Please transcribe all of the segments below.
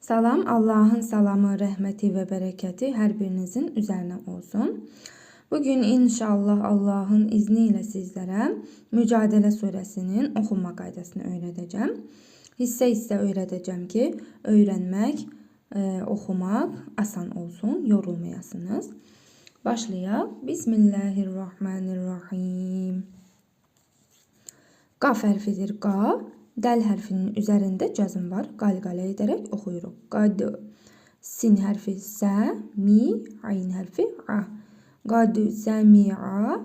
Salam, Allah'ın salamı, rəhməti və bərəkəti hər birinizin üzərinə olsun. Bugün inşallah Allah'ın izni ilə sizlərə Mücadilə surəsinin oxunma qaydasını öyrədəcəm. Hissə-hissə öyrədəcəm ki, öyrənmək, oxumaq asan olsun, yorulmayasınız. Başlayaq. Bismillahirrahmanirrahim. Qaf hərfidir, qa. Dəl hərfinin üzərində cəzm var. Qalqalə edərək oxuyuruq. Qad. Sin hərfi sə, mi, ayn hərfi a. Qad səmi'a.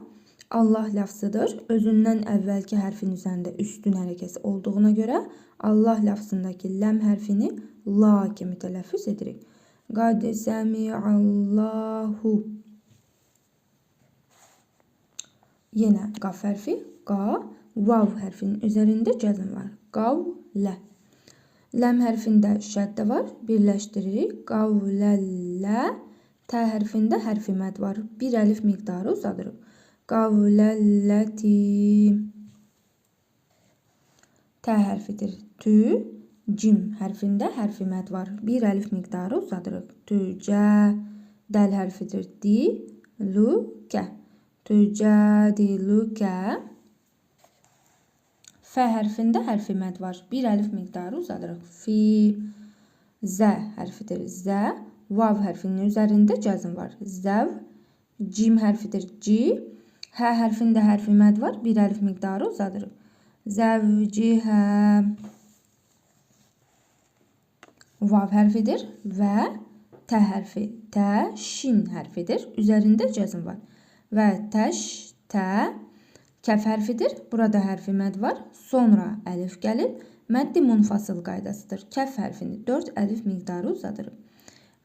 Allah lafzıdır. Özündən əvvəlki hərfin üzərində üstün hərəkəsi olduğuna görə Allah lafzındakı ləm hərfini la kimi tələffüz edirik. Qad səmi'allahu. Yenə qaf hərfi, qa. Vav hərfinin üzərində cəzm var. Qavlə. Ləm hərfində şəddə var. Birləşdiririk. Qavləllə. Tə hərfində hərfi məd var. Bir əlif miqdarı uzadırıq. Qavləlləti. Tə hərfidir. Tü. Cim hərfində hərfi məd var. Bir əlif miqdarı uzadırıq. Tücə. Dəl hərfidir. Di. Lükə. Tücədilükə. Fə hərfində hərfi məd var. Bir əlif miqdarı uzadırıq. Fi. Zə hərfidir. Zə. Vav hərfinin üzərində cəzm var. Zəv. Cim hərfidir. Ci. Hə hərfində hərfi məd var. Bir əlif miqdarı uzadırıq. Zəvcihə. Vav hərfidir. Və tə hərfi. Tə. Şin hərfidir. Üzərində cəzm var. Və təş. Tə. Kəf hərfidir. Burada hərfi məd var. Sonra əlif gəlib. Məddi munfasıl qaydasıdır. Kəf hərfini 4 əlif miqdarı uzadırıq.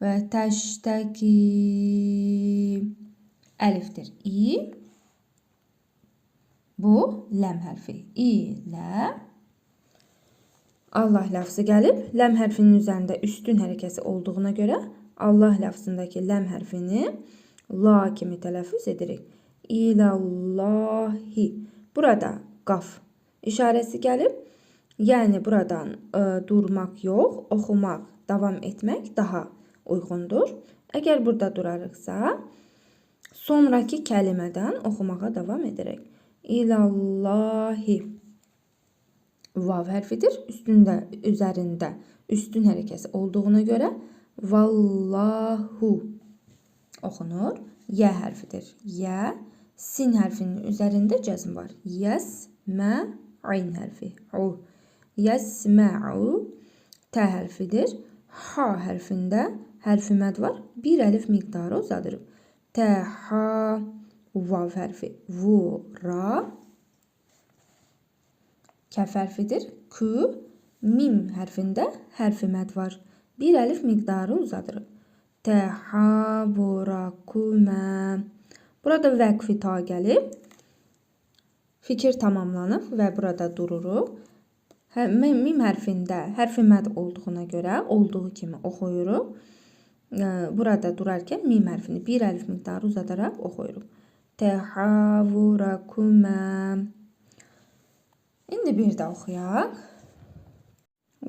Və təştəki. Əlifdir. İ. Bu ləm hərfi. İlə. Allah lafzı gəlib. Ləm hərfinin üzərində üstün hərəkəsi olduğuna görə Allah lafzındakı ləm hərfini la kimi tələffüz edirik. İləllahi. Burada qaf işarəsi gəlib. Yəni buradan durmaq yox, oxumaq, davam etmək daha uyğundur. Əgər burada durarıqsa, sonraki kəlimədən oxumağa davam edərək. İləllahi. Vav hərfidir. Üzərində üstün hərəkəsi olduğuna görə vallahu oxunur. Yə hərfidir. Yə. Sin hərfinin üzərində cəzm var. Yəsmə. Ayn hərfi. U. Yəsmə'u. Tə hərfidir. Ha hərfində hərfi məd var. Bir əlif miqdarı uzadırıq. Tə-ha. Vav hərfi. Vura. Kəf hərfidir. Kü. Mim hərfində hərfi məd var. Bir əlif miqdarı uzadırıq. Təhaburakumə. Burada vəqfi ta gəlib. Fikir tamamlanıb və burada dururuq. Mim hərfində hərfi məd olduğuna görə olduğu kimi oxuyuruq. Burada durarkən mim hərfini bir əlif miqdarı uzadaraq oxuyuruq. Təhaburakumə. İndi bir də oxuyaq.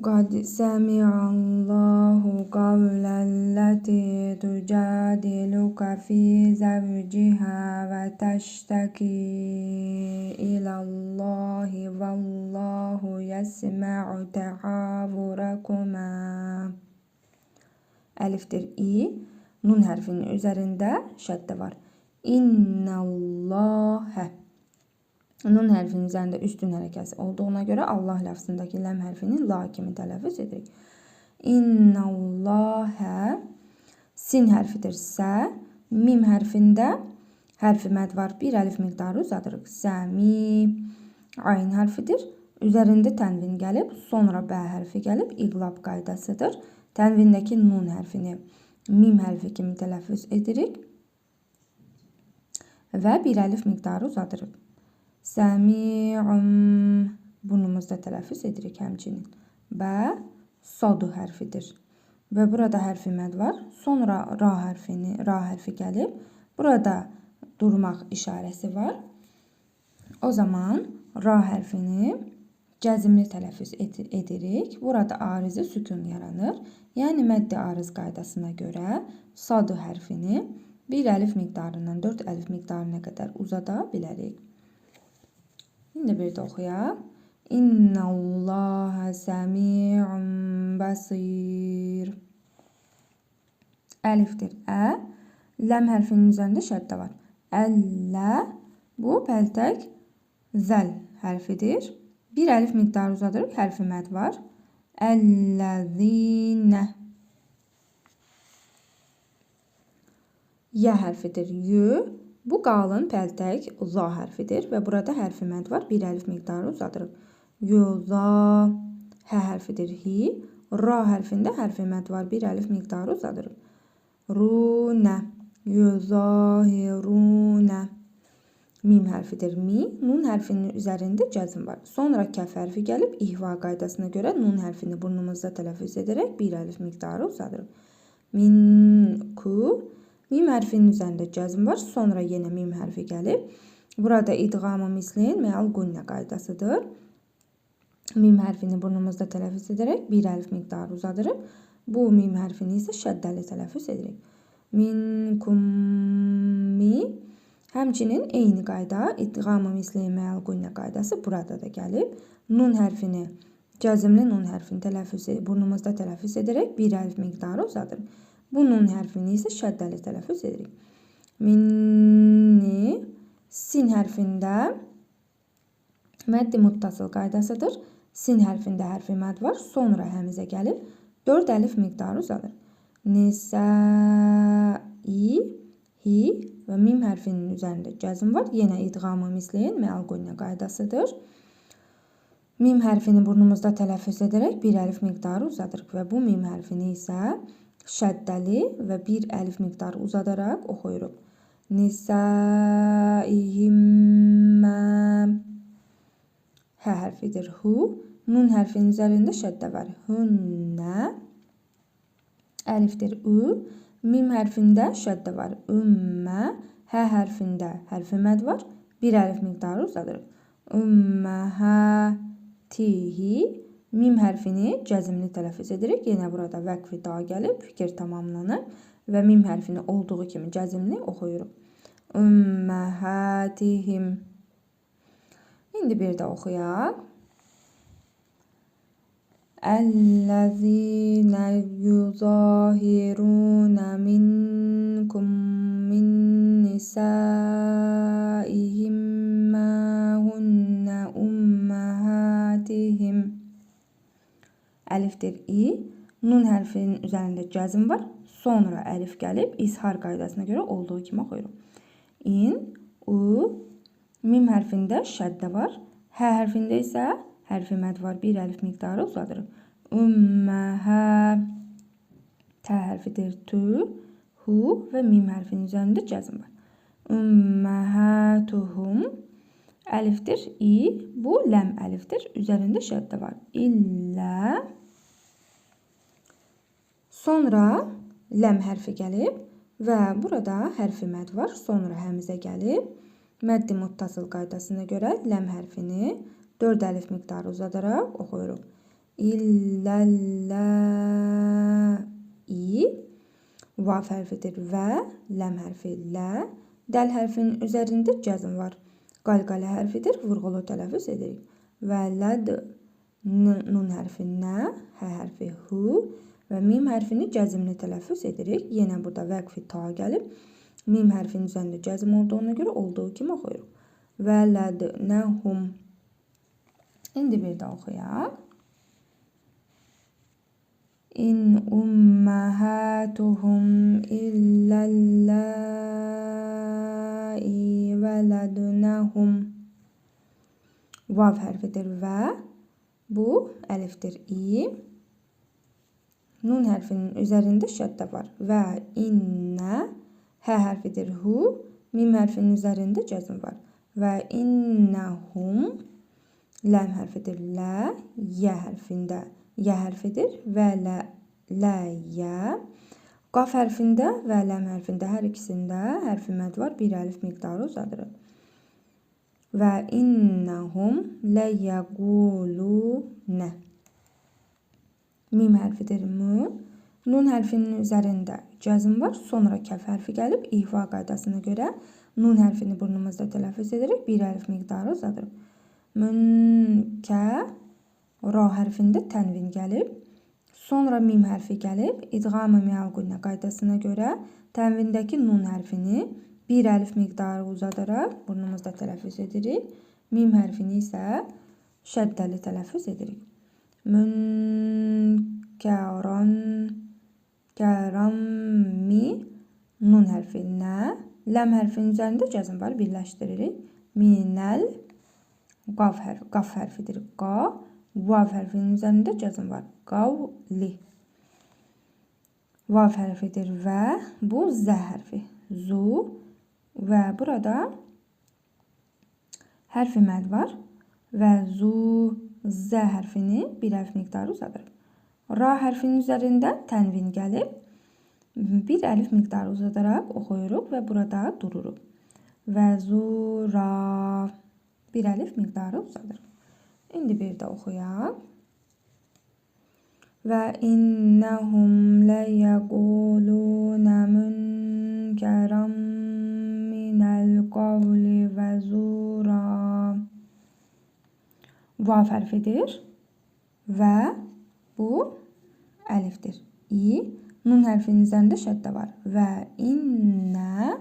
Qad səmi'allahu qavləlləti tücadiluka fi zəvcihə və təştəki iləllahi vallahu yəsmə'u təhavurakumə. Əlifdir. İ. Nun hərfinin üzərində şəddə var. İnnəlləhə. Nun hərfinin üzərində üstün hərəkəsi olduğuna görə Allah lafzındakı ləm hərfini la kimi tələffüz edirik. İnnəlləhə. Sin hərfidir. Sə. Mim hərfində hərfi məd var. Bir əlif miqdarı uzadırıq. Səmi. Ayn hərfidir. Üzərində tənvin gəlib. Sonra bə hərfi gəlib. İqlab qaydasıdır. Tənvindəki nun hərfini mim hərfi kimi tələffüz edirik. Və bir əlif miqdarı uzadırıq. Səmi'un. Burnumuzda tələffüz edirik həmçinin. Bə. Sadu hərfidir. Və burada hərfi məd var. Sonra ra hərfi gəlib. Burada durmaq işarəsi var. O zaman ra hərfini cəzmli tələffüz edirik. Burada arizi sükun yaranır. Yəni məddi ariz qaydasına görə sadu hərfini 1 əlif miqdarından 4 əlif miqdarına qədər uzada bilərik. İndi bir də oxuyaq. İnnallaha səmi'un basir. Əlifdir ə. Ləm hərfinin üzərində şəddə var. Əllə. Bu pəltək zəl hərfidir. 1 əlif miqdarı uzadırıq. Hərfi məd var. Əlləzinə. Yə hərfidir. Yü. Bu qalın pəltək za hərfidir və burada hərfi məd var. 1 əlif miqdarı uzadırıq. Yuza. Hə hərfidir. Hi. Ra hərfində hərfi məd var. 1 əlif miqdarı uzadırıq. Runə. Yuzahirunə. Mim hərfidir. Mi. Nun hərfinin üzərində cəzm var. Sonra kəf hərfi gəlib ihva qaydasına görə nun hərfini burnumuzda tələffüz edərək 1 əlif miqdarı uzadırıq. Minku. Mim hərfinin üzərində cəzm var. Sonra yenə mim hərfi gəlib. Burada idğam-ı mislin məal qunnə qaydasıdır. Mim hərfini burnumuzda tələffüz edərək 1 əlif miqdarı uzadırıq. Bu mim hərfini isə şəddəli tələffüz edirik. Minkum mi. Həmçinin eyni qayda idğam-ı misli məal qunnə qaydası burada da gəlib. Nun hərfini, cəzmli nun hərfini burnumuzda tələffüz edərək 1 əlif miqdarı uzadırıq. Bu nun hərfini isə şəddəli tələffüz edirik. Minni. Sin hərfində məddi muttasıl qaydasıdır. Sin hərfində hərfi məd var. Sonra həmzə gəlib 4 əlif miqdarı uzadır. Nisai. Hi və mim hərfinin üzərində cəzm var. Yenə idğam-ı mislin məal qunnə qaydasıdır. Mim hərfini burnumuzda tələffüz edərək 1 əlif miqdarı uzadırıq və bu mim hərfini isə şəddəli və 1 əlif miqdarı uzadaraq oxuyuruq. Nisaihimmə. Hə hərfidir. Hu. Nun hərfinin üzərində şəddə var. Hünnə. Əlifdir. Ü. Mim hərfində şəddə var. Ümmə. Hə hərfində hərfi məd var. 1 əlif miqdarı uzadırıq. Ümməhətihi. Mim hərfini cəzmli tələffüz edirik. Yenə burada vəqf-i da gəlib, fikir tamamlanır və mim hərfini olduğu kimi cəzmli oxuyuruq. Ümməhətihim. İndi bir də oxuyaq. Əl-ləzinə yuzahirunə minkum min nisaihim mə hunnə ümməhətihim. Əlifdir. İ. Nun hərfinin üzərində cəzm var. Sonra əlif gəlib izhar qaydasına görə olduğu kimi oxuyuruq. İn. U. Mim hərfində şəddə var. Hə hərfində isə hərfi məd var. 1 əlif miqdarı uzadırıq. Ümməhə. Tə hərfidir. Tü. Hu və mim hərfinin üzərində cəzm var. Ümməhətuhum. Əlifdir. İ. Bu ləm əlifdir. Üzərində şəddə var. İllə. Sonra ləm hərfi gəlib və burada hərfi məd var. Sonra həmzə gəlib. Məddi muttasıl qaydasına görə ləm hərfini 4 əlif miqdarı uzadaraq oxuyuruq. İlləl-lə-i. Vav hərfidir və ləm hərfi lə. Dəl hərfinin üzərində cəzm var. Qalqalə hərfidir. Vurğulu tələffüz edirik. Və ləd. Nun hərfi nə. Hə hərfi hu. Və mim hərfini cəzmli tələffüz edirik. Yenə burada vəqf-i ta gəlib. Mim hərfinin üzərində cəzm olduğuna görə olduğu kimi oxuyuruq. Və lədnəhum. İndi bir də oxuyaq. İn ümməhətuhum illəlləi vələdnəhum. Vav hərfidir və. Bu əlifdir. İ. Nun hərfinin üzərində şəddə var. Və innə. Hə hərfidir. Hu. Mim hərfinin üzərində cəzm var. Və innəhum. Ləm hərfidir. Lə. Yə hərfində. Yə hərfidir. Və lə-yə. Qaf hərfində və ləm hərfində hər ikisində hərfi məd var. 1 əlif miqdarı uzadırıq. və innəhum ləyəqulunə. Mim hərfidir mü. Nun hərfinin üzərində cəzm var. Sonra kəf hərfi gəlib. İhva qaydasına görə nun hərfini burnumuzda tələffüz edirik. Bir əlif miqdarı uzadırıq. Münkə. Ra hərfində tənvin gəlib. Sonra mim hərfi gəlib. İdğam-ı mə'al-qunnə qaydasına görə tənvindəki nun hərfini bir əlif miqdarı uzadaraq burnumuzda tələffüz edirik. Mim hərfini isə şəddəli tələffüz edirik. Münkaran kərammi nun hərfi nə. Ləm hərfinin üzərində cəzm var. Birləşdiririk. Minəl qaf hərfidir. Qa. Vav hərfinin üzərində cəzm var. Qavli. Vav hərfidir və bu zə hərfi. Zu və burada hərfi məd var və zu zə hərfini bir əlif miqdarı uzadırıq. Ra hərfinin üzərində tənvin gəlib. Bir əlif miqdarı uzadaraq oxuyuruq və burada dururuq. Və zura bir əlif miqdarı uzadırıq. İndi bir də oxuyaq. Və innəhum ləyəqulunə münkəram minəl qavli və zura. Vav hərfidir və bu əlifdir. Nun hərfinin üzərində şəddə var. Və innə.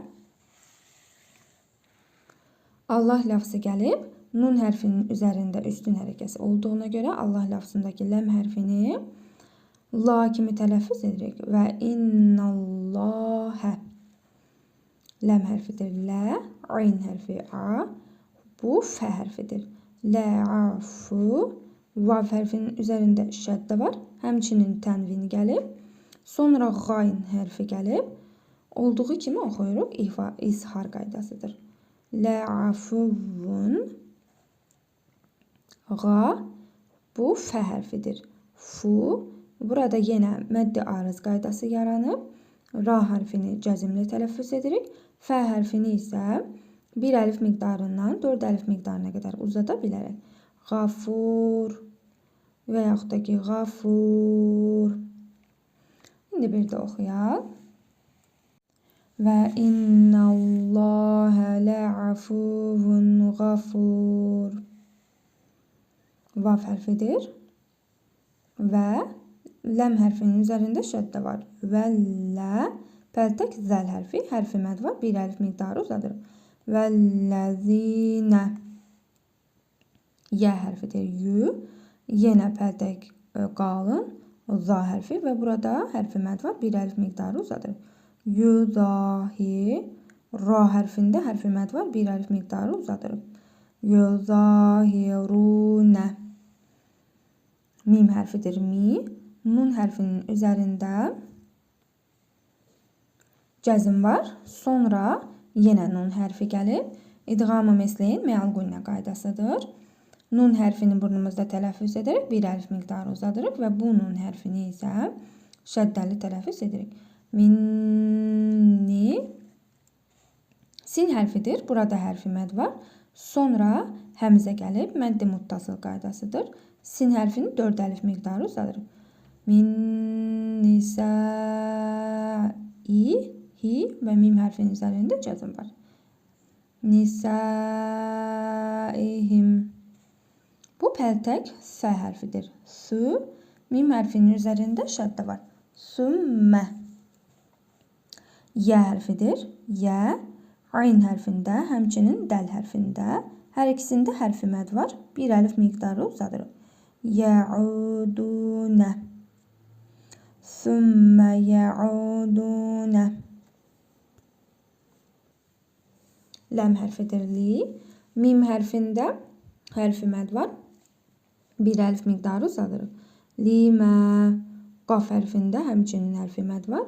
Allah ləfzi gəlib. Nun hərfinin üzərində üstün hərəkəsi olduğuna görə Allah ləfzindəki ləm hərfini la kimi tələffüz edirik. Və innallahə. Ləm hərfidir lə. Ayn hərfi a. Bu fə hərfidir. Lə'afu. Vav hərfinin üzərində şəddə var. Həmçinin tənvin gəlib. Sonra qayn hərfi gəlib. Olduğu kimi oxuyuruq. İzhar qaydasıdır. Lə'afuvun. Qa. Bu fə hərfidir. Fu. Burada yenə məddi arız qaydası yaranıb. Ra hərfini cəzmlə tələffüz edirik. Fə hərfini isə bir əlif miqdarından 4 əlif miqdarına qədər uzada bilərək. Qafur və yaxud da ki qafur. İndi bir də oxuyaq. Və innallahə lə'afuvun qafur. Vav hərfidir və ləm hərfinin üzərində şəddə var. Və lə. Pəltək zəl hərfi. Hərfi məd var. Bir əlif miqdarı uzadır. Və ləzinə. Yə hərfidir. Yü. Yenə pəltək qalın. Za hərfi və burada hərfi məd var. Bir əlif miqdarı uzadır. Yüzahi. Ra hərfində hərfi məd var. Bir əlif miqdarı uzadır. Yüzahirunə. Mim hərfidir mi. Nun hərfinin üzərində cəzm var. Sonra yenə nun hərfi gəlib. İdğam-ı mesleyin mə'al-qunnə qaydasıdır. Nun hərfini burnumuzda tələffüz edirik. Bir əlif miqdarı uzadırıq və bu nun hərfini isə şəddəli tələffüz edirik. Minni. Sin hərfidir. Burada hərfi məd var. Sonra həmzə gəlib. Məddi muttasıl qaydasıdır. Sin hərfini 4 əlif miqdarı uzadırıq. Min nisai. Hi və mim hərfinin üzərində cəzm var. Nisaihim. Bu pəltək sə hərfidir. Su. Mim hərfinin üzərində şəddə var. Sümmə. Yə hərfidir. Yə. Ayn hərfində, həmçinin dəl hərfində. Hər ikisində hərfi məd var. Bir əlif miqdarı uzadırıq. Yəudunə. Sümmə yəudunə. Ləm hərfidir li. Mim hərfində hərfi məd var. Bir əlif miqdarı uzadırıq. Limə. Qaf hərfində həmçinin hərfi məd var.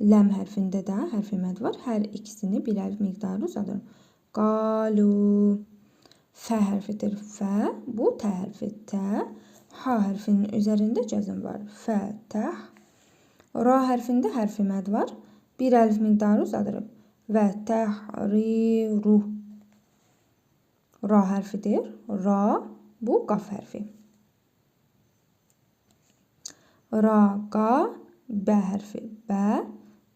Ləm hərfində də hərfi məd var. Hər ikisini bir əlif miqdarı uzadırıq. Qalu. Fə hərfidir fə. Bu tə hərfi tə. Ha hərfinin üzərində cəzm var. Fətəh. Ra hərfində hərfi məd var. Bir əlif miqdarı uzadırıq. Və təhriru. Ra hərfidir. Ra, bu qaf hərfi. Ra, qa, bə hərfi. Bə,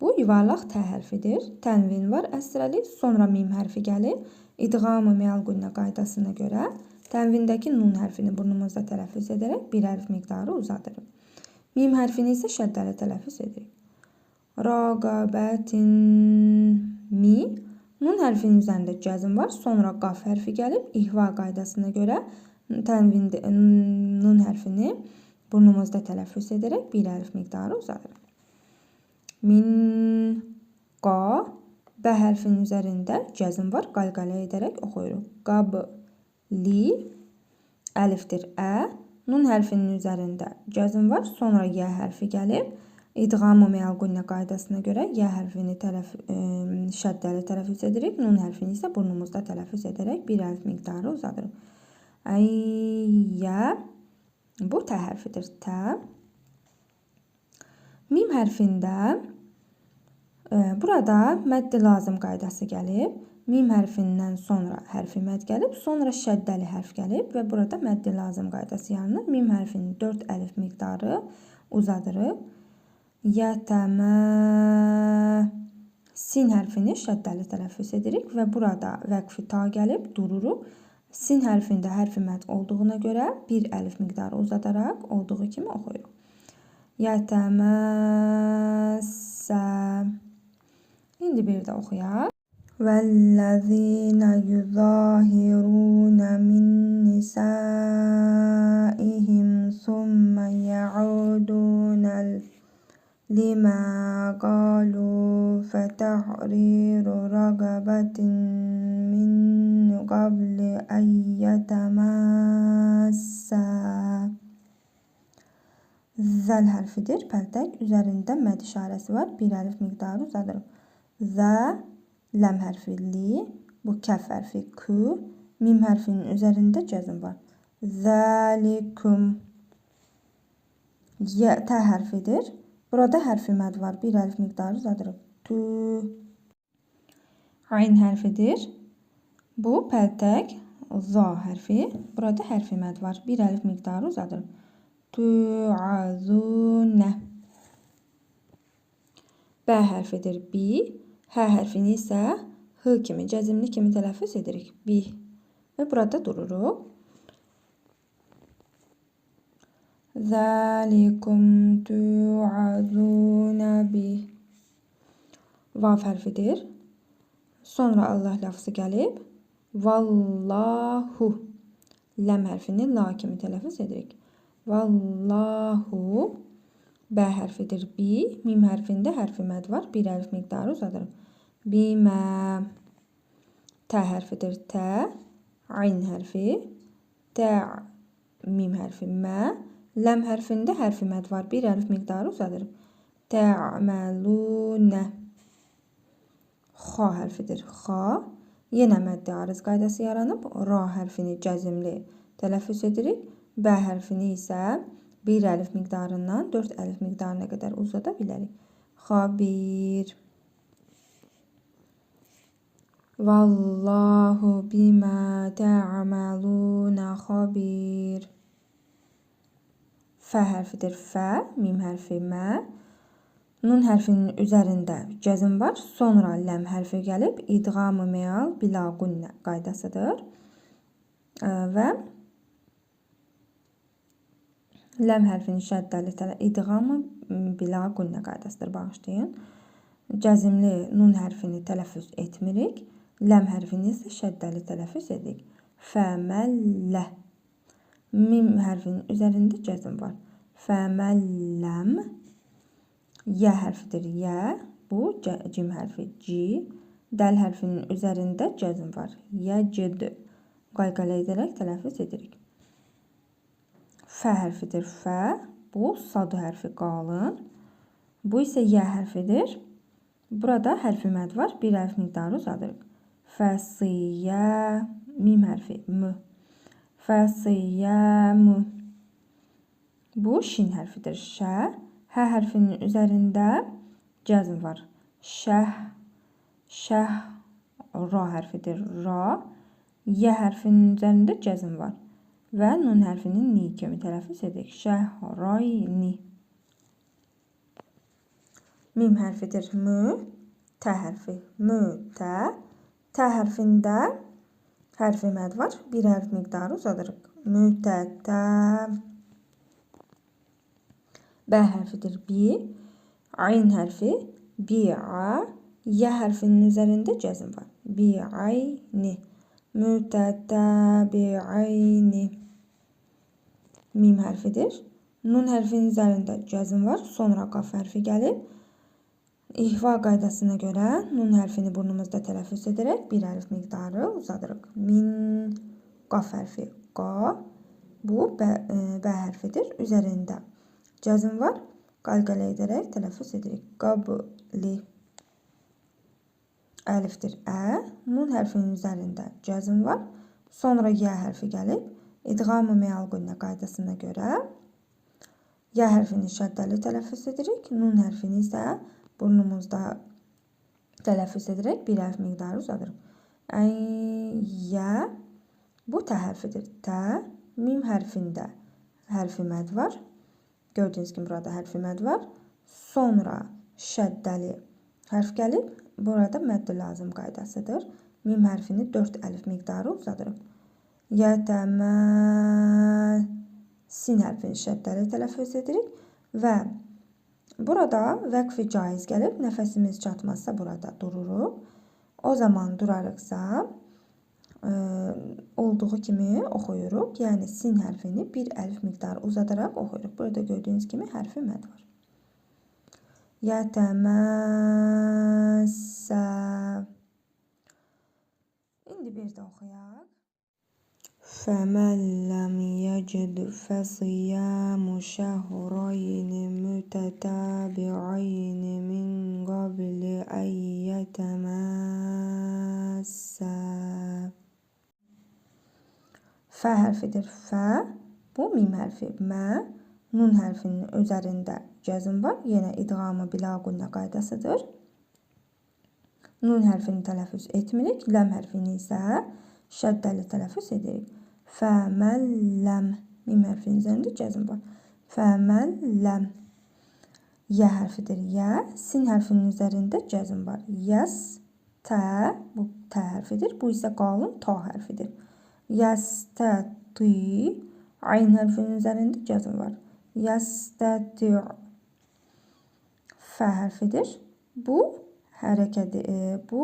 bu yuvarlaq tə hərfidir. Tənvin var əsrəli, sonra mim hərfi gəlir. İdğam-ı məl-qunnə qaydasına görə tənvindəki nun hərfini burnumuzda tələffüz edərək bir hərf miqdarı uzadırıq. Mim hərfini isə şəddəli tələffüz edirik. Raqabətin mi. Nun hərfinin üzərində cəzm var. Sonra qaf hərfi gəlib. İhva qaydasına görə nun hərfini burnumuzda tələffüz edərək bir hərf miqdarı uzadırıq. Min, qa, bə hərfinin üzərində cəzm var. Qalqalə edərək oxuyuruq. Qab, li, əlifdir, ə. Nun hərfinin üzərində cəzm var. Sonra yə hərfi gəlib. İdğam-ı məl-qunnə qaydasına görə yə hərfini şəddəli tələffüz edirik. Nun hərfini isə burnumuzda tələffüz edərək bir hərf miqdarı uzadırıq. Əyyə, bu tə hərfidir. Tə. Mim hərfində burada məddi lazım qaydası gəlib. Mim hərfindən sonra hərfi məd gəlib, sonra şəddəli hərf gəlib və burada məddi lazım qaydası yaranır. Mim hərfinin 4 əlif miqdarı uzadırıq. Yətəmə, sin hərfini şəddəli tələffüz edirik və burada vəqfi ta gəlib, dururuq. Sin hərfində hərfi məd olduğuna görə bir əlif miqdarı uzadaraq olduğu kimi oxuyuruq. Yətəməsə. İndi bir də oxuyaq. Vəllezîne yuzahirûne min nisâihim thumme ya'udûne limâ qâlû fetahriru ragabetin min qabli en yetemâssâ. Zəl hərfidir. Pəltək üzərində məd işarəsi var. Bir əlif miqdarı uzadırıq. Zə, ləm hərfi li, bu kəf hərfi kü, mim hərfinin üzərində cəzm var. Zəlikum. Tə hərfidir. Burada hərfi məd var. Bir əlif miqdarı uzadırıq. Tü. Ayn hərfidir. Bu pəltək za hərfi. Burada hərfi məd var. Bir əlif miqdarı uzadırıq. Tu'azunə. Bə hərfidir. Bi. Hə hərfini isə hı kimi, cəzimli kimi tələffüz edirik. Bi. Və burada dururuq. Zəlikum tu'azunə bi. Vav hərfidir. Sonra Allah lafzı gəlib. Vallahu. Ləm hərfini la kimi tələffüz edirik. Vallahu. Bə hərfidir. Bi. Mim hərfində hərfi məd var. Bir əlif miqdarı uzadırıq. Bimə. Tə hərfidir. Tə. Ayn hərfi. Tə. Mim hərfi. Mə. Ləm hərfində hərfi məd var. Bir əlif miqdarı uzadırıq. Tə'məlunə. Xa hərfidir. Xa. Yenə məddi arız qaydası yaranıb. Ra hərfini cəzimli tələffüz edirik. Bə hərfini isə bir əlif miqdarından 4 əlif miqdarına qədər uzada bilərik. Xabir. Vallahu bimə tə'məlunə xabir. Fə hərfidir. Fə. Mim hərfi mə. Nun hərfinin üzərində cəzm var. Sonra ləm hərfi gəlib. İdğam-ı məal bila qunnə qaydasıdır. Və ləm hərfini şəddəli idğam-ı bila qunnə qaydasıdır. Bağışlayın. Cəzimli nun hərfini tələffüz etmirik. Ləm hərfini isə şəddəli tələffüz edirik. Fəməllə. Mim hərfinin üzərində cəzm var. Fəməlləm. Yə hərfidir. Yə. Bu cim hərfi. Ci. Dəl hərfinin üzərində cəzm var. Yəcid. Qalqalə edərək tələffüz edirik. Fə hərfidir. Fə. Bu sad hərfi qalın. Bu isə yə hərfidir. Burada hərfi məd var. Bir hərf miqdarı uzadırıq. Fəsiyə. Mim hərfi. Mü. Fəsiyəmü. Bu şin hərfidir. Şə. Hə hərfinin üzərində cəzm var. Şəh. Şəh. Ra hərfidir. Ra. Y hərfinin üzərində cəzm var. Və nun hərfinin ni kimi tələffüz edirik. Şəhrayni. Mim hərfidir mü. Tə hərfi mü, tə. Tə hərfində hərfi məd var. Bir hərf miqdarı uzadırıq. Mütətə. Bə hərfidir bi. Ayn hərfi bi'a. Y hərfinin üzərində cəzm var. Bi'ayni. Mütətəbi'ayni. Mim hərfidir. Nun hərfinin üzərində cəzm var. Sonra qaf hərfi gəlib. İhva qaydasına görə nun hərfini burnumuzda tələffüz edərək bir hərf miqdarı uzadırıq. Min. Qaf hərfi qa. Bu bə hərfidir. Üzərində cəzm var. Qalqalə edərək tələffüz edirik. Qabli. Əlifdir ə. Nun hərfinin üzərində cəzm var. Sonra yə hərfi gəlib. İdğam-ı məal-qünnə qaydasına görə yə hərfini şəddəli tələffüz edirik. Nun hərfini isə burnumuzda tələffüz edərək bir hərf miqdarı uzadırıq. Yə. Bu tə hərfidir. Tə. Mim hərfində hərfi məd var. Gördüyünüz kimi burada hərfi məd var. Sonra şəddəli hərf gəlib. Burada mədd lazım qaydasıdır. Mim hərfini 4 əlif miqdarı uzadırıq. Yətəmə. Sin hərfini şəddəli tələffüz edirik. Və burada vəqfi caiz gəlib. Nəfəsimiz çatmazsa burada dururuq. O zaman durarıqsa olduğu kimi oxuyuruq. Yəni sin hərfini bir əlif miqdarı uzadaraq oxuyuruq. Burada gördüyünüz kimi hərfi məd var. Yətəməsə. İndi bir də oxuyaq. Fəmən ləm yəcid fəsiyamu şəhrayni mütətəbi'ayni min qabli ən yətəməsə. Fə hərfidir. Fə. Bu mim hərfi mə. Nun hərfinin üzərində cəzm var. Yenə idğam-ı bilə-qünnə qaydasıdır. Nun hərfini tələffüz etmirik. Ləm hərfini isə şəddəli tələffüz edirik. Fəməlləm. Mim hərfinin üzərində cəzm var. Fəməlləm. Yə hərfidir. Yə. Sin hərfinin üzərində cəzm var. Yəs. Tə. Bu tə hərfidir. Bu isə qalın ta hərfidir. Yəstəti. Ayn hərfinin üzərində cəzm var. Yəstəti. Fə hərfidir. Bu hərəkədir. Bu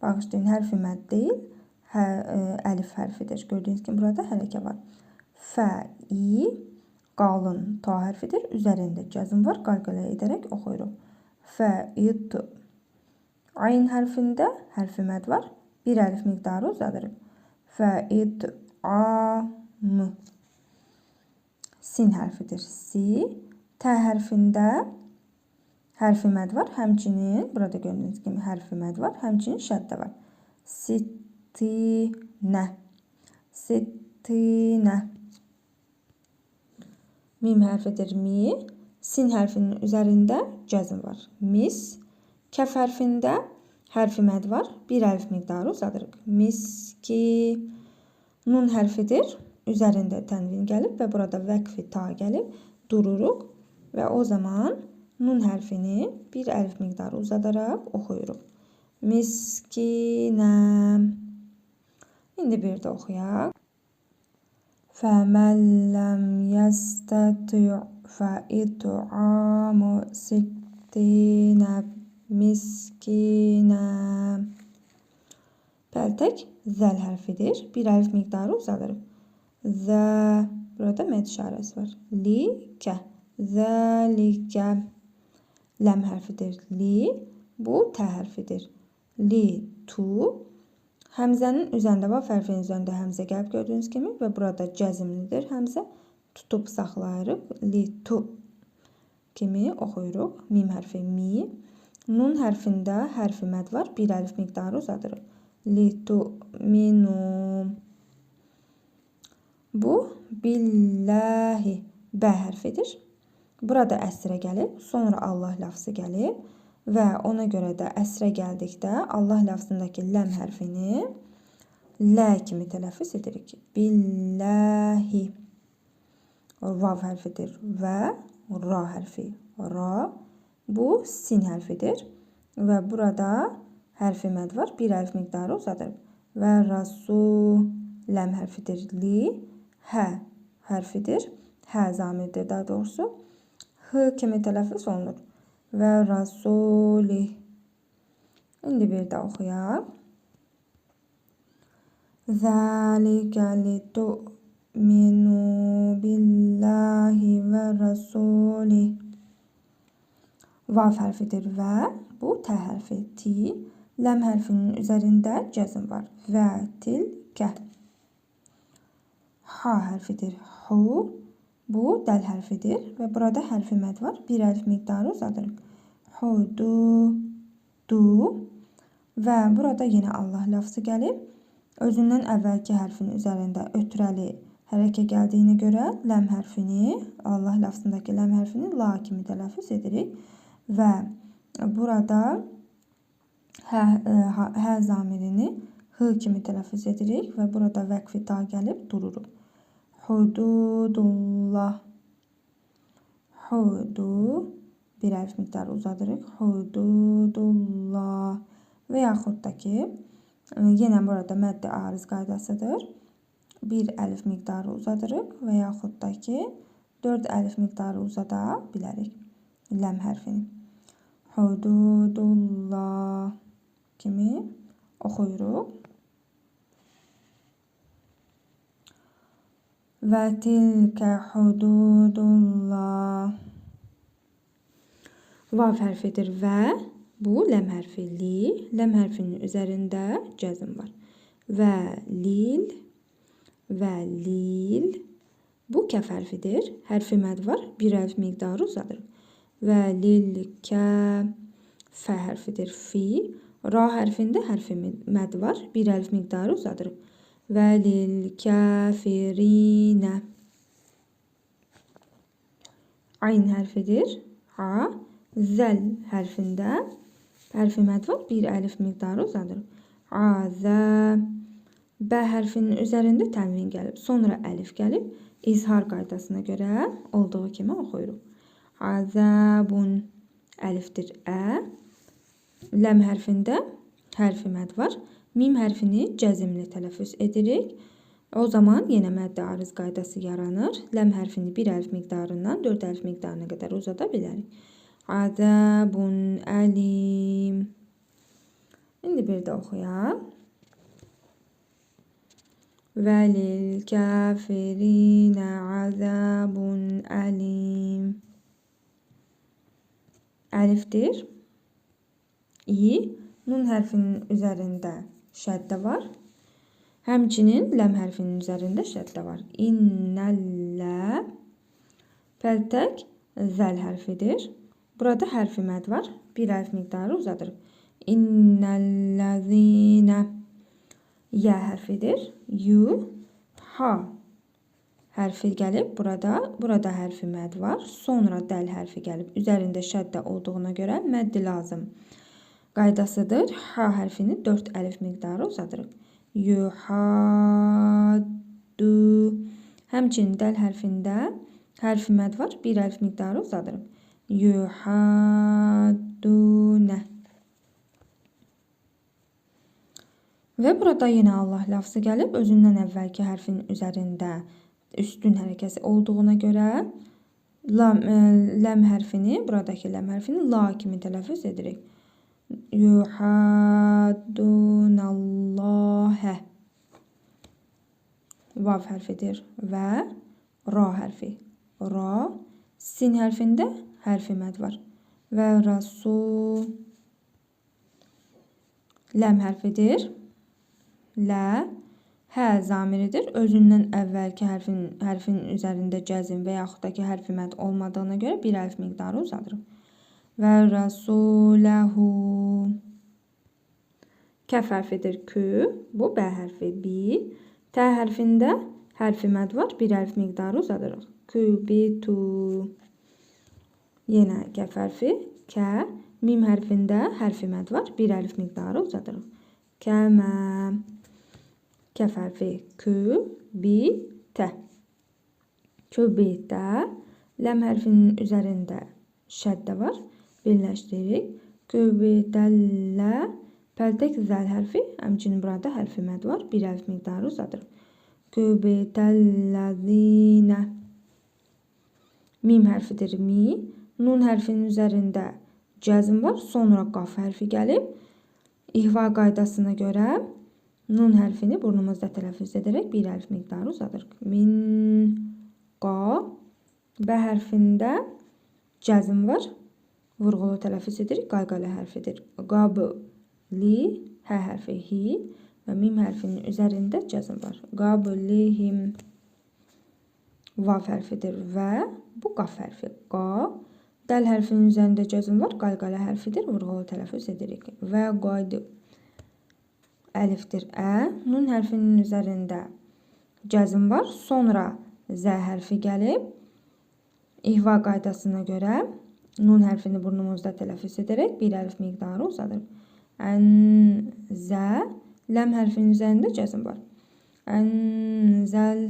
bağışlayın hərfi məd deyil. Əlif hərfidir. Gördüyünüz kimi burada hərəkə var. Fə-i qalın ta hərfidir. Üzərində cəzm var. Qalqalə edərək oxuyuruq. Fə-it. Ayn hərfində hərfi məd var. Bir əlif miqdarı uzadırıq. Fə-it-am. Sin hərfidir. Si. Tə hərfində hərfi məd var. Həmçinin burada gördüyünüz kimi hərfi məd var. Həmçinin şəddə var. Sittinə. Sittinə. Mim hərfidir. Mi. Sin hərfinin üzərində cəzm var. Mis. Kəf hərfində hərfi məd var. Bir əlif miqdarı uzadırıq. Miski. Nun hərfidir. Üzərində tənvin gəlib və burada vəqfi ta gəlib. Dururuq və o zaman nun hərfini bir əlif miqdarı uzadaraq oxuyuruq. Miskinə. İndi bir də oxuyaq. Fəmən ləm yəstəti' fə-it'amu sittinə miskinə. Pəltək zəl hərfidir. Bir əlif miqdarı uzadırıq. Zə. Burada məd işarəsi var. Likə. Zəlikə. Ləm hərfidir. Li. Bu tə hərfidir. Li. Tu. Həmzənin üzərində var. Hərfinin üzərində həmzə gəlib gördüyünüz kimi və burada cəzimlidir həmzə. Tutub saxlayırıq. Li. Tu. Kimi oxuyuruq. Mim hərfi mi. Nun hərfində hərfi məd var. Bir əlif miqdarı uzadırıq. Li. Tu. Minu. Bu billahi. Bə hərfidir. Burada əsrə gəlib, sonra Allah lafzı gəlib və ona görə də əsrə gəldikdə Allah lafzındakı ləm hərfini L kimi tələffüz edirik. Billahi. Vav hərfidir və ra hərfi. Ra. Bu sin hərfidir. Və burada hərfi məd var. Bir əlif miqdarı uzadırıq. Və rasul. Ləm hərfidir. Li. Hə hərfidir. Hə zamirdir daha doğrusu. H kimi tələffüz olunur. Və rasuli. İndi bir də oxuyaq. Zəlikə litu'minu billahi və rasuli. Vav hərfidir və bu tə hərfi ti. Ləm hərfinin üzərində cəzm var. Və tilkə. Ha hərfidir. Hu. Bu dəl hərfidir və burada hərfi məd var. Bir əlif miqdarı uzadırıq. Hudu. Du. Və burada yenə Allah lafzı gəlib. Özündən əvvəlki hərfin üzərində ötürəli hərəkə gəldiyinə görə ləm hərfini, Allah lafzındakı ləm hərfini la kimi tələffüz edirik. Və burada hə zamirini hı kimi tələffüz edirik və burada vəqfi ta gəlib dururuq. Hududullah. Hudu. Bir əlif miqdarı uzadırıq. Hududullah. Və yaxud da ki, yenə burada mədd-i ariz qaydasıdır. Bir əlif miqdarı uzadırıq və yaxud da ki, 4 əlif miqdarı uzada bilərik. Ləm hərfini. Hududullah kimi oxuyuruq. Və tilkə hududullah. Vav hərfidir və bu ləm hərfi li. Ləm hərfinin üzərində cəzm var. Və lil. Və lil. Bu kəf hərfidir. Hərfi məd var. Bir əlif miqdarı uzadırıq. Və lilkə. Fə hərfidir. Fi. Ra hərfində hərfi məd var. Bir əlif miqdarı uzadırıq. Və lilkəfirinə. Ayn hərfidir. A. Zəl hərfində hərfi məd var. Bir əlif miqdarı uzadırıq. Azə. Bə hərfinin üzərində tənvin gəlib. Sonra əlif gəlib. İzhar qaydasına görə olduğu kimi oxuyuruq. Azəbun. Əlifdir. Ə. Ləm hərfində hərfi məd var. Mim hərfini cəzimli tələffüz edirik. O zaman yenə mədd-i ariz qaydası yaranır. Ləm hərfini bir əlif miqdarından 4 əlif miqdarına qədər uzada bilərik. Azəbun əlim. İndi bir də oxuyaq. Və lilkəfirinə azəbun əlim. Əlifdir. İ. Nun hərfinin üzərində şəddə var. Həmçinin ləm hərfinin üzərində şəddə var. İnnəllə. Pəltək zəl hərfidir. Burada hərfi məd var. Bir əlif miqdarı uzadırıq. İnnəlləzinə. Yə hərfidir. Yu. Ha hərfi gəlib. Burada hərfi məd var. Sonra dəl hərfi gəlib. Üzərində şəddə olduğuna görə məddi lazım qaydasıdır. Ha hərfini 4 əlif miqdarı uzadırıq. Yuhaddu. Həmçinin dəl hərfində hərfi məd var. Bir əlif miqdarı uzadırıq. Yuhaddunə. Və burada yenə Allah lafzı gəlib. Özündən əvvəlki hərfin üzərində üstün hərəkəsi olduğuna görə ləm hərfini, buradakı ləm hərfini la kimi tələffüz edirik. Yuhaddunallahə. Vav hərfidir və ra hərfi. Ra. Sin hərfində hərfi məd var. Və rasul. Ləm hərfidir. Lə. Hə zamiridir. Özündən əvvəlki hərfin üzərində cəzm və yaxud da ki hərfi məd olmadığına görə bir əlif miqdarı uzadırıq. Və rasuləhu. Kəf hərfidir. Kü. Bu bə hərfi. Bi. Tə hərfində hərfi məd var. Bir əlif miqdarı uzadırıq. Kübitu. Yenə kəf hərfi. Kə. Mim hərfində hərfi məd var. Bir əlif miqdarı uzadırıq. Kəmə. Kəf hərfi kübitə. Kübitə. Ləm hərfinin üzərində şəddə var. Birləşdiririk. Kübitəllə. Pəltək zəl hərfi. Həmçinin burada hərfi məd var. Bir əlif miqdarı uzadırıq. Kübitəlləzinə. Mim hərfidir mi. Nun hərfinin üzərində cəzm var. Sonra qaf hərfi gəlib. İhva qaydasına görə nun hərfini burnumuzda tələffüz edərək bir əlif miqdarı uzadırıq. Min, qa. Bə hərfində cəzm var. Vurğulu tələffüz edirik. Qayqalə hərfidir. Qab, li, hə hərfi hi və mim hərfinin üzərində cəzm var. Qab, li, him. Vav hərfidir və bu qaf hərfi. Qa. Dəl hərfinin üzərində cəzm var. Qalqalə hərfidir. Vurğulu tələffüz edirik. Və qad. Əlifdir ə. Nun hərfinin üzərində cəzm var. Sonra zə hərfi gəlib. İhva qaydasına görə nun hərfini burnumuzda tələffüz edərək bir əlif miqdarı uzadırıq. Ən, zə. Ləm hərfinin üzərində cəzm var. Ənzəl.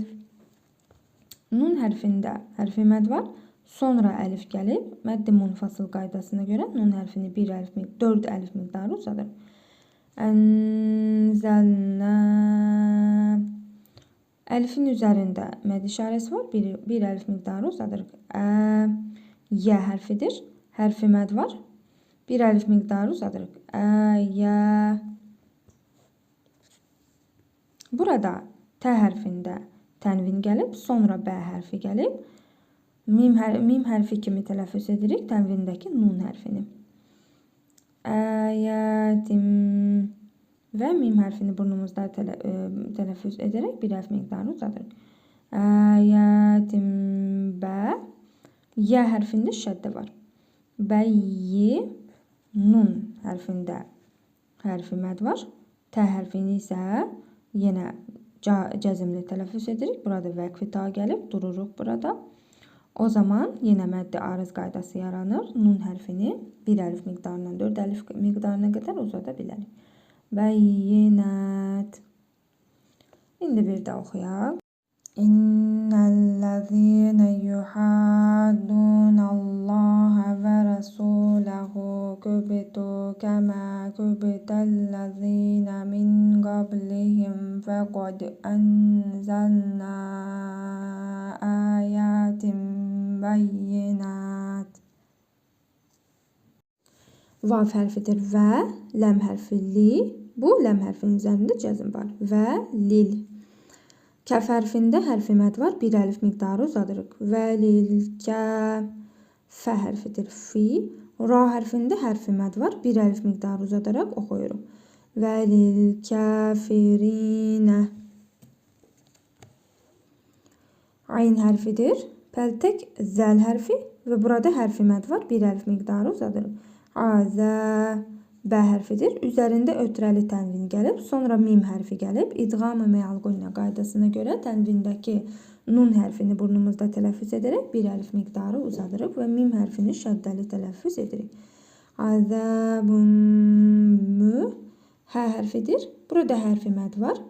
Nun hərfində hərfi məd var. Sonra əlif gəlib. Məddi munfasıl qaydasına görə nun hərfini 4 əlif miqdarı uzadır. Ənzəlnə. Əlifin üzərində məd işarəsi var. Bir əlif miqdarı uzadırıq. Yə hərfidir. Hərfi məd var. Bir əlif miqdarı uzadırıq. Yə. Burada T hərfində tənvin gəlib. Sonra B hərfi gəlib. Mim hərfi kimi tələffüz edirik tənvindəki nun hərfini. Əyətim və mim hərfini burnumuzda tələffüz edərək bir əlif miqdarı uzadırıq. Əyətim bə. Yə hərfində şəddə var. Bəyyi. Nun hərfində hərfi məd var. T hərfini isə yenə cəzmli tələffüz edirik. Burada vəqfi ta gəlib. Dururuq burada. O zaman yenə məddi arız qaydası yaranır. Nun hərfini bir əlif miqdarından 4 əlif miqdarına qədər uzada bilərik. Bəyyinət. İndi bir də oxuyaq. İnnəl-ləzīnə yuhaddunəlləhə və rəsuləhu kübitu kəmə kübitəl-ləzīnə min qablihim və qad ənzəlnə əyətim bəyyinət. Vav hərfidir və, ləm hərfi li. Bu ləm hərfinin üzərində cəzm var. Və lil. Kəf hərfində hərfi məd var. Bir əlif miqdarı uzadırıq. Və lil kə. Fə hərfidir fi. Ra hərfində hərfi məd var. Bir əlif miqdarı uzadaraq oxuyuruq. Və lil kəfirinə. Ayn hərfidir. Pəltək zəl hərfi və burada hərfi məd var. Bir əlif miqdarı uzadırıq. Azə. Bə hərfidir. Üzərində ötrəli tənvin gəlib. Sonra mim hərfi gəlib. İdğam-ı məal-qunna qaydasına görə tənvindəki nun hərfini burnumuzda tələffüz edərək bir əlif miqdarı uzadırıq və mim hərfini şəddəli tələffüz edirik. Azəbun. Hə hərfidir. Burada hərfi məd var.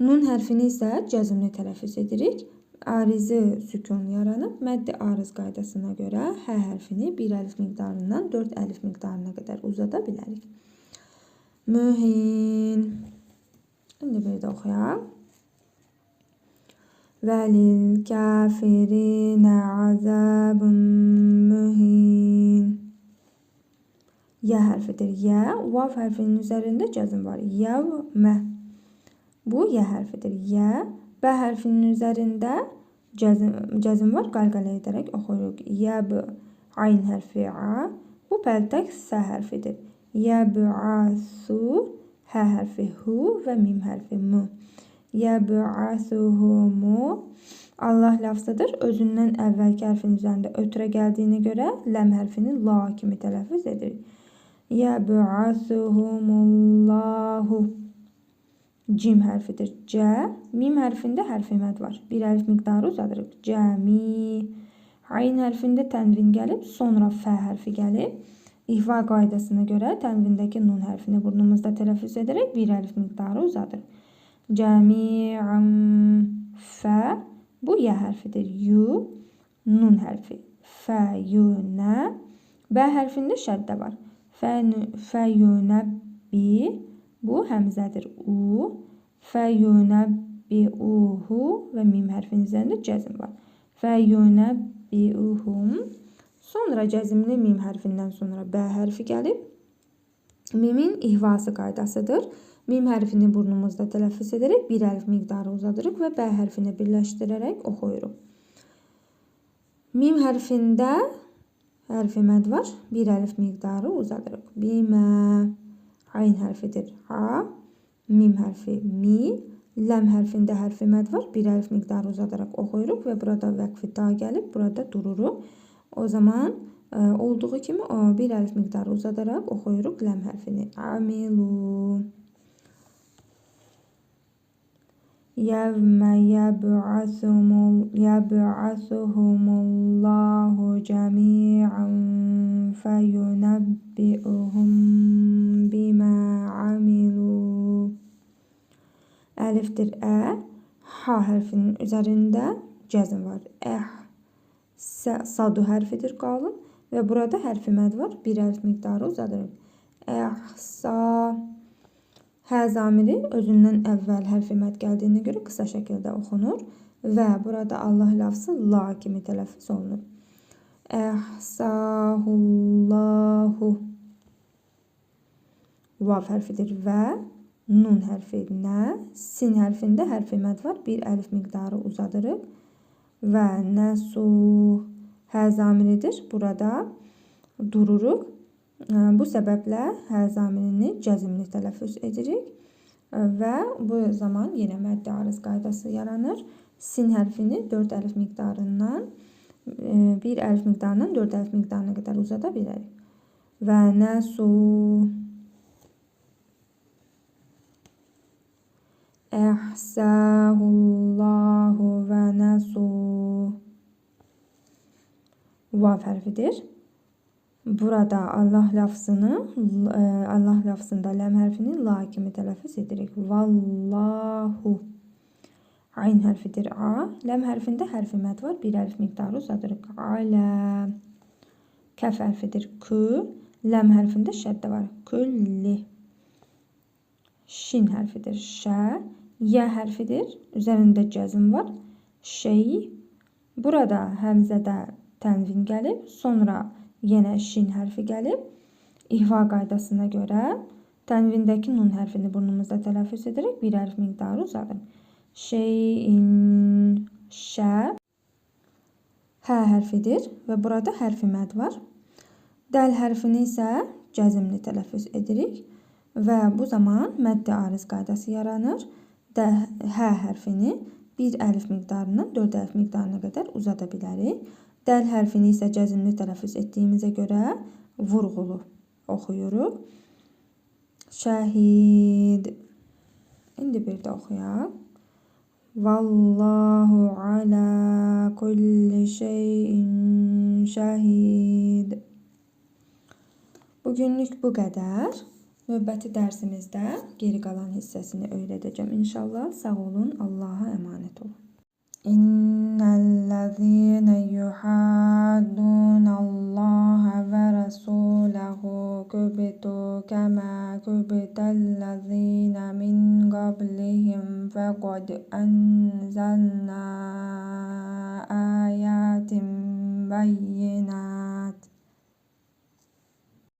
Nun hərfini isə cəzmli tələffüz edirik. Arizi sükun yaranıb. Məddi arız qaydasına görə hə hərfini bir əlif miqdarından 4 əlif miqdarına qədər uzada bilərik. Mühin. İndi bir də oxuyaq. Vəlil kəfirinə azəbun mühin. Yə hərfidir. Yə. Vav hərfinin üzərində cəzm var. Yəvmə. Bu yə hərfidir. Yə. Bə hərfinin üzərində cəzm var. Qalqalə edərək oxuyuruq. Yəb. Ayn hərfi a. Bu pəltək sə hərfidir. Yəb'asu. Hə hərfi hu və mim hərfi mu. Yəb'asuhumu. Allah lafzıdır. Özündən əvvəlki hərfin üzərində ötrə gəldiyinə görə ləm hərfini la kimi tələffüz edirik. Yəb'asuhumullahu. Cim hərfidir. Cə. Mim hərfində hərfi məd var. Bir əlif miqdarı uzadırıq. Cəmi. Ayn hərfində tənvin gəlib. Sonra fə hərfi gəlib. İhva qaydasına görə tənvindəki nun hərfini burnumuzda tələffüz edərək bir əlif miqdarı uzadırıq. Cəmi'an. Fə bu yə hərfidir. Yu nun hərfi. Fə yunə. Bə hərfində şəddə var. Fə yunəbbi bu həmzədir. U. Fə yunəbbiuhu və mim hərfinin üzərində cəzm var. Fə yunəbbiuhum. Sonra cəzmli mim hərfindən sonra bə hərfi gəlib. Mimin ihvası qaydasıdır. Mim hərfini burnumuzda tələffüz edərək bir əlif miqdarı uzadırıq və bə hərfini birləşdirərək oxuyuruq. Mim hərfində hərfi məd var. Bir əlif miqdarı uzadırıq. Bimə. Ayn hərfidir. A. Mim hərfi mi. Ləm hərfində hərfi məd var. Bir əlif miqdarı uzadaraq oxuyuruq və burada vəqfi ta gəlib. Burada dururuq. O zaman olduğu kimi bir əlif miqdarı uzadaraq oxuyuruq ləm hərfini. Amilu. Yevmə yəb'asuhumullahu cəmi'an fəyunəbbi'uhum bimə amilu. Əlifdir ə. Ha hərfinin üzərində cəzm var. Sadu hərfidir qalın və burada hərfi məd var. Bir əlif miqdarı uzadırıq. Əhsa. Hə zamiri özündən əvvəl hərfi məd gəldiyinə görə qısa şəkildə oxunur və burada Allah lafzı la kimi tələffüz olunur. Əhsahullahu. Vav hərfidir və nun hərfi nə. Sin hərfində hərfi məd var. Bir əlif miqdarı uzadırıq və nəsuh. Hə zamiridir. Burada dururuq. Bu səbəblə hə zamirini cəzmli tələffüz edirik və bu zaman yenə məddi arız qaydası yaranır. Sin hərfini 4 əlif miqdarından 1 əlif miqdarından 4 əlif miqdarına qədər uzada bilərik. Və nəsuh. Əhsəhullahu və nəsuh. Vav hərfidir. Burada Allah lafzında ləm hərfini la kimi tələffüz edirik. Vallahu. Ayn hərfidir a. Ləm hərfində hərfi məd var. Bir əlif miqdarı uzadırıq. Alə. Kəf hərfidir kü. Ləm hərfində şəddə var. Külli. Şin hərfidir şə. Yə hərfidir. Üzərində cəzm var. Şey. Burada həmzədə tənvin gəlib. Sonra yenə şin hərfi gəlib. İhva qaydasına görə tənvindəki nun hərfini burnumuzda tələffüz edərək bir əlif miqdarı uzadır. Şeyin şə. Hə hərfidir və burada hərfi məd var. Dəl hərfini isə cəzmli tələffüz edirik və bu zaman məddi ariz qaydası yaranır. Hə hərfini bir əlif miqdarından 4 əlif miqdarına qədər uzada bilərik. Dəl hərfini isə cəzmli tələffüz etdiyimizə görə vurğulu oxuyuruq. Şəhid. İndi bir də oxuyaq. Vallahu alə kulli şeyin şəhid. Bugünlük bu qədər. Növbəti dərsimizdə geri qalan hissəsini öyrədəcəm inşallah. Sağ olun, Allaha əmanət olun. İnnellezîne yuhaddûnallâhe ve rasûlehu kübitû kemâ kübitellezîne min qablihim fekad enzalnâ